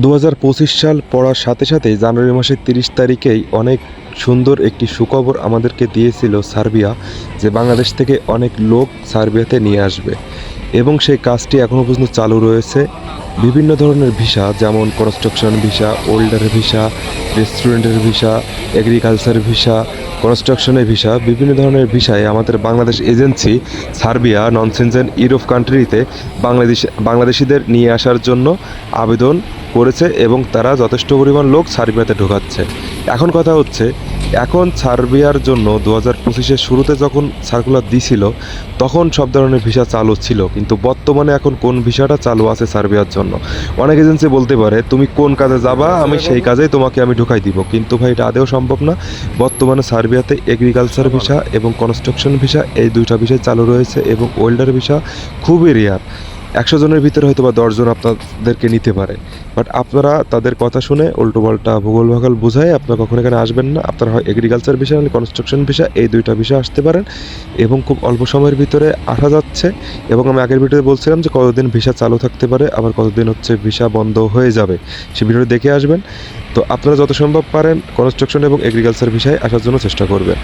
2025 সাল পড়ার সাথে সাথেই জানুয়ারি মাসের 30 তারিখেই অনেক সুন্দর একটি সুখবর আমাদেরকে দিয়েছিল সার্বিয়া, যে বাংলাদেশ থেকে অনেক লোক সার্বিয়াতে নিয়ে আসবে এবং সেই কাজটি এখনও পর্যন্ত চালু রয়েছে। বিভিন্ন ধরনের ভিসা, যেমন কনস্ট্রাকশন ভিসা, ওল্ডার ভিসা, রেস্টুরেন্টের ভিসা, এগ্রিকালচার ভিসা, কনস্ট্রাকশনের ভিসা, বিভিন্ন ধরনের ভিসায় আমাদের বাংলাদেশ এজেন্সি সার্বিয়া নন সেনজেন ইউরোপ কান্ট্রিতে বাংলাদেশিদের নিয়ে আসার জন্য আবেদন করেছে এবং তারা যথেষ্ট পরিমাণ লোক সার্বিয়াতে ঢোকাচ্ছে। এখন কথা হচ্ছে, এখন সার্বিয়ার জন্য 2025-এর শুরুতে যখন সার্কুলার দিছিল তখন সব ধরনের ভিসা চালু ছিল, কিন্তু বর্তমানে এখন কোন ভিসাটা চালু আছে সার্বিয়ার জন্য? অনেক এজেন্সি বলতে পারে তুমি কোন কাজে যাবা আমি সেই কাজেই তোমাকে আমি ঢোকাই দিব, কিন্তু ভাই এটা আদেও সম্ভব না। বর্তমানে সার্বিয়াতে এগ্রিকালচার ভিসা এবং কনস্ট্রাকশন ভিসা এই দুইটা ভিসাই চালু রয়েছে এবং ওয়েল্ডার ভিসা খুবই রেয়ার। 100 জনের ভিতরে হয়তো বা 10 জন আপনাদেরকে নিতে পারে, বাট আপনারা তাদের কথা শুনে উল্টোপাল্টা ভূগোল ভাগল বোঝায় আপনারা কখনো এখানে আসবেন না। আপনারা হয় এগ্রিকালচার বিষয় নাহলে কনস্ট্রাকশন বিষয়, এই দুইটা বিষয় আসতে পারেন এবং খুব অল্প সময়ের ভিতরে আসা যাচ্ছে। এবং আমি আগের ভিডিওতে বলছিলাম যে কতদিন ভিসা চালু থাকতে পারে, আবার কতদিন হচ্ছে ভিসা বন্ধ হয়ে যাবে, সেই ভিডিওটি দেখে আসবেন। তো আপনারা যত সম্ভব পারেন কনস্ট্রাকশন এবং এগ্রিকালচার বিষয়ে আসার জন্য চেষ্টা করবেন।